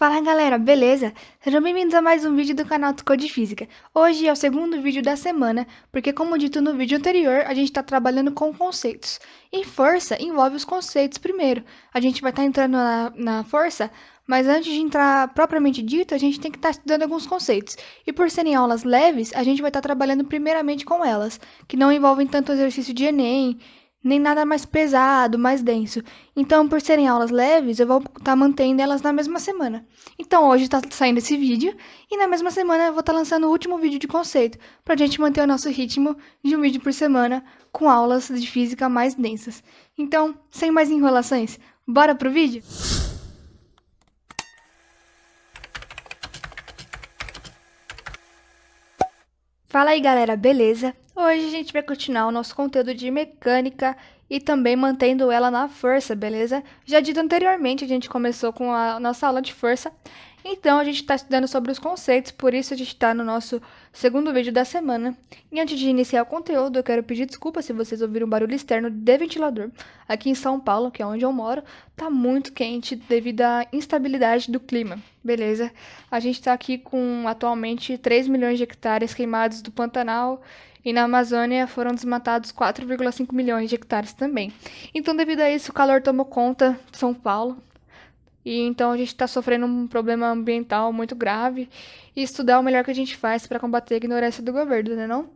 Fala galera, beleza? Sejam bem-vindos a mais um vídeo do canal Tucor de Física. Hoje é o segundo vídeo da semana, porque como dito no vídeo anterior, a gente está trabalhando com conceitos. E força envolve os conceitos primeiro. A gente vai estar entrando na força, mas antes de entrar propriamente dito, a gente tem que estar estudando alguns conceitos. E por serem aulas leves, a gente vai estar trabalhando primeiramente com elas, que não envolvem tanto exercício de Enem, nem nada mais pesado, mais denso. Então, por serem aulas leves, eu vou estar mantendo elas na mesma semana. Então, hoje está saindo esse vídeo e na mesma semana eu vou estar lançando o último vídeo de conceito, para a gente manter o nosso ritmo de um vídeo por semana com aulas de física mais densas. Então, sem mais enrolações, bora pro vídeo? Fala aí galera, beleza? Hoje a gente vai continuar o nosso conteúdo de mecânica e também mantendo ela na força, beleza? Já dito anteriormente, a gente começou com a nossa aula de força, então a gente está estudando sobre os conceitos, por isso a gente está no nosso segundo vídeo da semana. E antes de iniciar o conteúdo, eu quero pedir desculpa se vocês ouviram um barulho externo de ventilador. Aqui em São Paulo, que é onde eu moro, tá muito quente devido à instabilidade do clima, beleza? A gente está aqui com atualmente 3 milhões de hectares queimados do Pantanal e na Amazônia foram desmatados 4,5 milhões de hectares também. Então, devido a isso, o calor tomou conta de São Paulo. E então a gente está sofrendo um problema ambiental muito grave e estudar o melhor que a gente faz para combater a ignorância do governo, né não?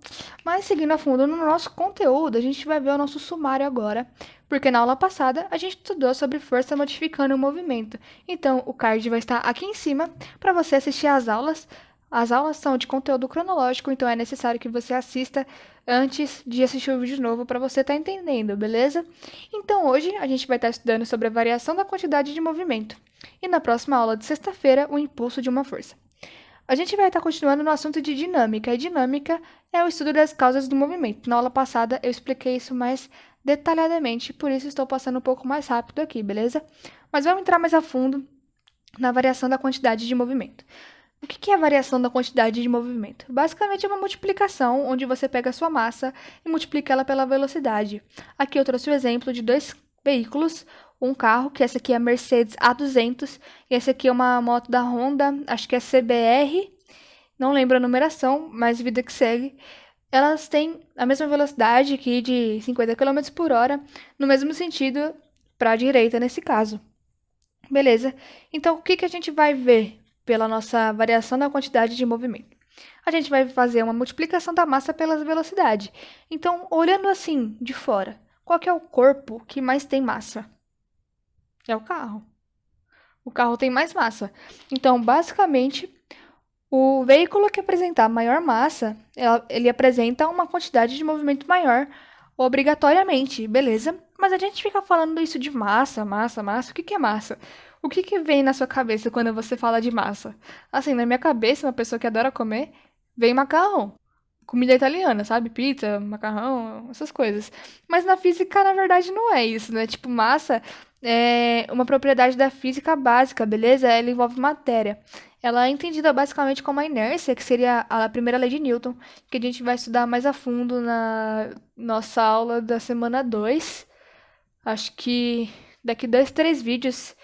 Mas seguindo a fundo no nosso conteúdo, a gente vai ver o nosso sumário agora, porque na aula passada a gente estudou sobre força modificando o movimento. Então o card vai estar aqui em cima para você assistir às aulas. As aulas são de conteúdo cronológico, então é necessário que você assista antes de assistir o vídeo novo para você estar entendendo, beleza? Então hoje a gente vai estar estudando sobre a variação da quantidade de movimento. E na próxima aula de sexta-feira, o impulso de uma força. A gente vai estar continuando no assunto de dinâmica, e dinâmica é o estudo das causas do movimento. Na aula passada eu expliquei isso mais detalhadamente, por isso estou passando um pouco mais rápido aqui, beleza? Mas vamos entrar mais a fundo na variação da quantidade de movimento. O que é a variação da quantidade de movimento? Basicamente é uma multiplicação, onde você pega a sua massa e multiplica ela pela velocidade. Aqui eu trouxe o exemplo de dois veículos, um carro, que essa aqui é a Mercedes A200, e essa aqui é uma moto da Honda, acho que é CBR, não lembro a numeração, mas vida que segue. Elas têm a mesma velocidade aqui de 50 km por hora, no mesmo sentido para a direita nesse caso. Beleza? Então, o que a gente vai ver pela nossa variação da quantidade de movimento? A gente vai fazer uma multiplicação da massa pela velocidade. Então, olhando assim, de fora, qual que é o corpo que mais tem massa? É o carro. O carro tem mais massa. Então, basicamente, o veículo que apresentar maior massa, ele apresenta uma quantidade de movimento maior, obrigatoriamente, beleza? Mas a gente fica falando isso de massa, massa, massa. O que é massa? O que vem na sua cabeça quando você fala de massa? Assim, na minha cabeça, uma pessoa que adora comer, vem macarrão. Comida italiana, sabe? Pizza, macarrão, essas coisas. Mas na física, na verdade, não é isso, né? Tipo, massa é uma propriedade da física básica, beleza? Ela envolve matéria. Ela é entendida basicamente como a inércia, que seria a primeira lei de Newton, que a gente vai estudar mais a fundo na nossa aula da semana 2. Acho que daqui 2, 3 vídeos.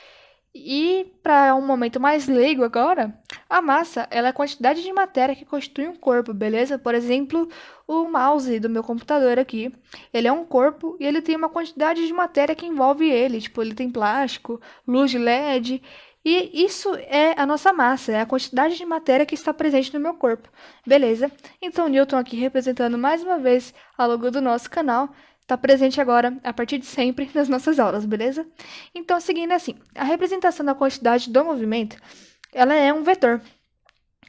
E para um momento mais leigo agora, a massa ela é a quantidade de matéria que constitui um corpo, beleza? Por exemplo, o mouse do meu computador aqui, ele é um corpo e ele tem uma quantidade de matéria que envolve ele, tipo, ele tem plástico, luz de LED, e isso é a nossa massa, é a quantidade de matéria que está presente no meu corpo, beleza? Então, Newton aqui representando mais uma vez a logo do nosso canal, está presente agora, a partir de sempre, nas nossas aulas, beleza? Então, seguindo assim, a representação da quantidade do movimento, ela é um vetor.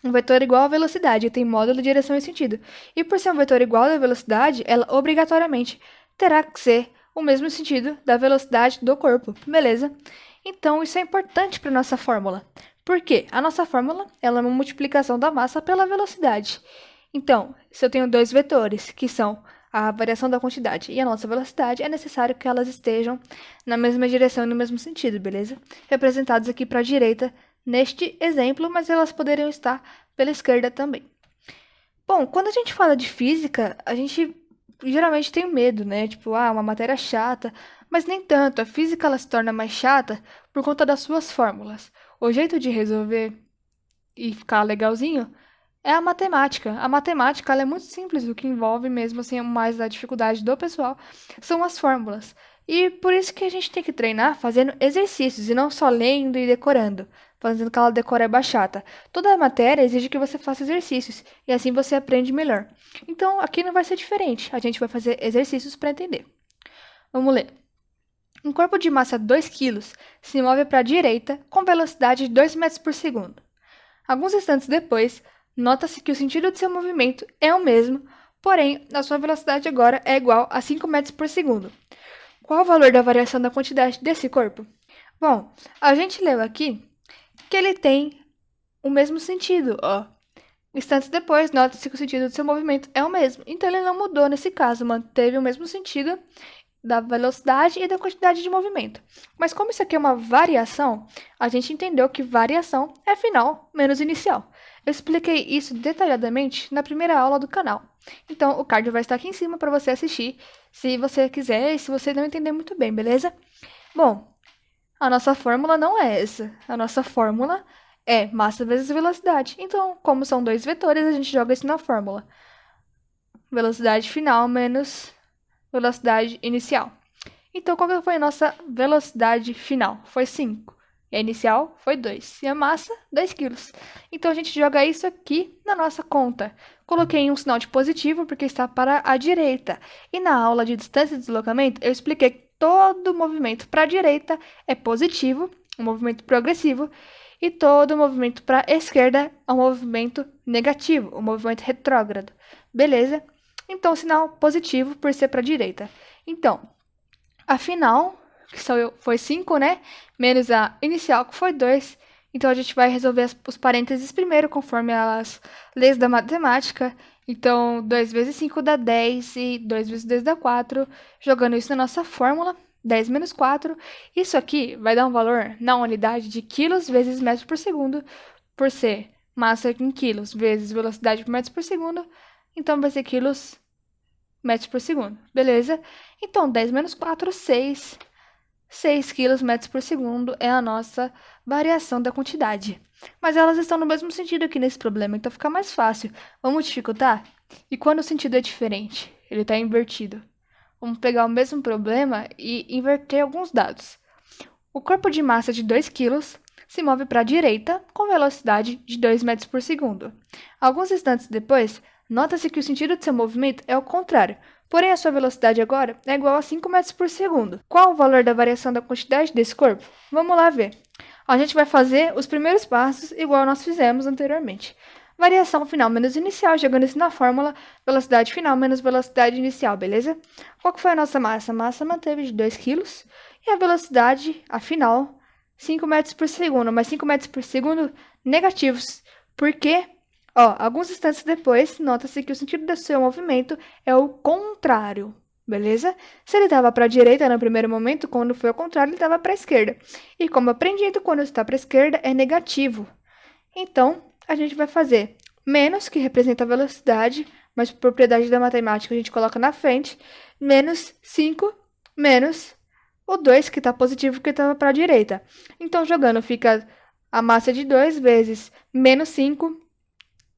Um vetor igual à velocidade, tem módulo, direção e sentido. E por ser um vetor igual à velocidade, ela obrigatoriamente terá que ser o mesmo sentido da velocidade do corpo, beleza? Então, isso é importante para nossa fórmula. Por quê? A nossa fórmula ela é uma multiplicação da massa pela velocidade. Então, se eu tenho dois vetores, que são a variação da quantidade e a nossa velocidade, é necessário que elas estejam na mesma direção e no mesmo sentido, beleza? Representados aqui para a direita neste exemplo, mas elas poderiam estar pela esquerda também. Bom, quando a gente fala de física, a gente geralmente tem medo, né? Tipo, uma matéria chata, mas nem tanto. A física ela se torna mais chata por conta das suas fórmulas. O jeito de resolver e ficar legalzinho é a matemática. A matemática ela é muito simples, o que envolve mesmo assim mais a dificuldade do pessoal são as fórmulas. E por isso que a gente tem que treinar fazendo exercícios e não só lendo e decorando, fazendo aquela decoreba chata. Toda a matéria exige que você faça exercícios e assim você aprende melhor. Então aqui não vai ser diferente, a gente vai fazer exercícios para entender. Vamos ler. Um corpo de massa 2 kg se move para a direita com velocidade de 2 metros por segundo. Alguns instantes depois, nota-se que o sentido de seu movimento é o mesmo, porém, a sua velocidade agora é igual a 5 metros por segundo. Qual o valor da variação da quantidade desse corpo? Bom, a gente leu aqui que ele tem o mesmo sentido, ó. Instantes depois, nota-se que o sentido do seu movimento é o mesmo. Então, ele não mudou nesse caso, manteve o mesmo sentido da velocidade e da quantidade de movimento. Mas como isso aqui é uma variação, a gente entendeu que variação é final menos inicial. Eu expliquei isso detalhadamente na primeira aula do canal. Então, o card vai estar aqui em cima para você assistir, se você quiser e se você não entender muito bem, beleza? Bom, a nossa fórmula não é essa. A nossa fórmula é massa vezes velocidade. Então, como são dois vetores, a gente joga isso na fórmula. Velocidade final menos velocidade inicial. Então, qual que foi a nossa velocidade final? Foi 5. E a inicial foi 2. E a massa, 2 kg. Então, a gente joga isso aqui na nossa conta. Coloquei um sinal de positivo porque está para a direita. E na aula de distância de deslocamento, eu expliquei que todo movimento para a direita é positivo, um movimento progressivo, e todo movimento para a esquerda é um movimento negativo, um movimento retrógrado. Beleza? Então, sinal positivo por ser para a direita. Então, a final, que foi 5, né? Menos a inicial, que foi 2. Então, a gente vai resolver os parênteses primeiro, conforme as leis da matemática. Então, 2 vezes 5 dá 10 e 2 vezes 2 dá 4. Jogando isso na nossa fórmula, 10 menos 4. Isso aqui vai dar um valor na unidade de quilos vezes metros por segundo, por ser massa em quilos vezes velocidade por metros por segundo. Então, vai ser quilos metros por segundo, beleza? Então, 10 menos 4, 6. 6 quilos metros por segundo é a nossa variação da quantidade. Mas elas estão no mesmo sentido aqui nesse problema, então fica mais fácil. Vamos dificultar? E quando o sentido é diferente? Ele está invertido. Vamos pegar o mesmo problema e inverter alguns dados. O corpo de massa de 2 kg se move para a direita com velocidade de 2 metros por segundo. Alguns instantes depois, nota-se que o sentido de seu movimento é o contrário, porém a sua velocidade agora é igual a 5 metros por segundo. Qual o valor da variação da quantidade desse corpo? Vamos lá ver. A gente vai fazer os primeiros passos igual nós fizemos anteriormente. Variação final menos inicial, jogando isso na fórmula, velocidade final menos velocidade inicial, beleza? Qual que foi a nossa massa? A massa manteve de 2 kg e a velocidade, a final, 5 metros por segundo, mas 5 metros por segundo negativos, porque alguns instantes depois, nota-se que o sentido do seu movimento é o contrário, beleza? Se ele estava para a direita no primeiro momento, quando foi ao contrário, ele estava para a esquerda. E como aprendido, quando está para a esquerda, é negativo. Então, a gente vai fazer menos, que representa a velocidade, mas por propriedade da matemática a gente coloca na frente, menos 5, menos o 2, que está positivo, porque estava para a direita. Então, jogando, fica a massa de 2 vezes menos 5,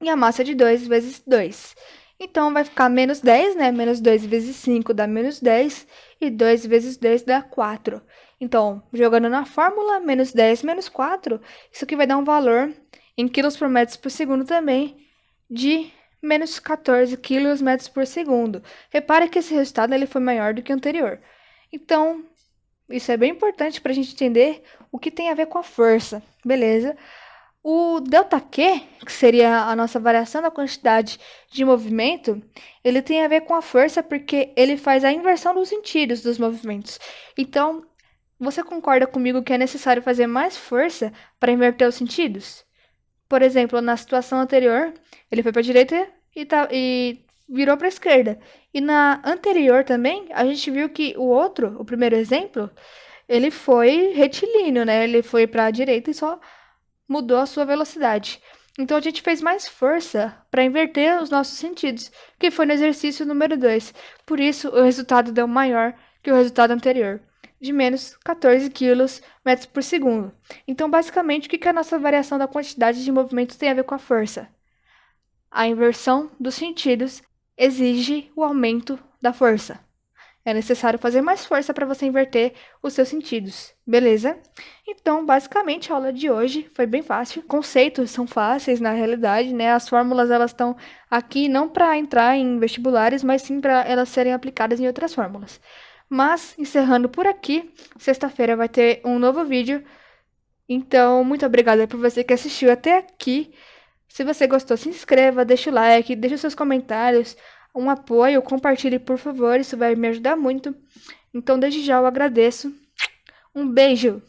e a massa de 2 vezes 2. Então, vai ficar menos 10, né? Menos 2 vezes 5 dá menos 10. E 2 vezes 2 dá 4. Então, jogando na fórmula, menos 10 menos 4, isso aqui vai dar um valor em quilos por metro por segundo também de menos 14 quilos metros por segundo. Repare que esse resultado ele foi maior do que o anterior. Então, isso é bem importante para a gente entender o que tem a ver com a força, beleza? O ΔQ, que seria a nossa variação da quantidade de movimento, ele tem a ver com a força porque ele faz a inversão dos sentidos dos movimentos. Então, você concorda comigo que é necessário fazer mais força para inverter os sentidos? Por exemplo, na situação anterior, ele foi para a direita e virou para a esquerda. E na anterior também, a gente viu que o primeiro exemplo, ele foi retilíneo, né? Ele foi para a direita e só mudou a sua velocidade. Então, a gente fez mais força para inverter os nossos sentidos, que foi no exercício número 2. Por isso, o resultado deu maior que o resultado anterior. de menos 14 quilos metros por segundo. Então, basicamente, o que a nossa variação da quantidade de movimento tem a ver com a força? A inversão dos sentidos exige o aumento da força. É necessário fazer mais força para você inverter os seus sentidos, beleza? Então, basicamente, a aula de hoje foi bem fácil. Conceitos são fáceis na realidade, né? As fórmulas elas estão aqui não para entrar em vestibulares, mas sim para elas serem aplicadas em outras fórmulas. Mas, encerrando por aqui, sexta-feira vai ter um novo vídeo. Então, muito obrigada por você que assistiu até aqui. Se você gostou, se inscreva, deixa o like, deixa os seus comentários, um apoio, compartilhe, por favor, isso vai me ajudar muito. Então, desde já eu agradeço. Um beijo!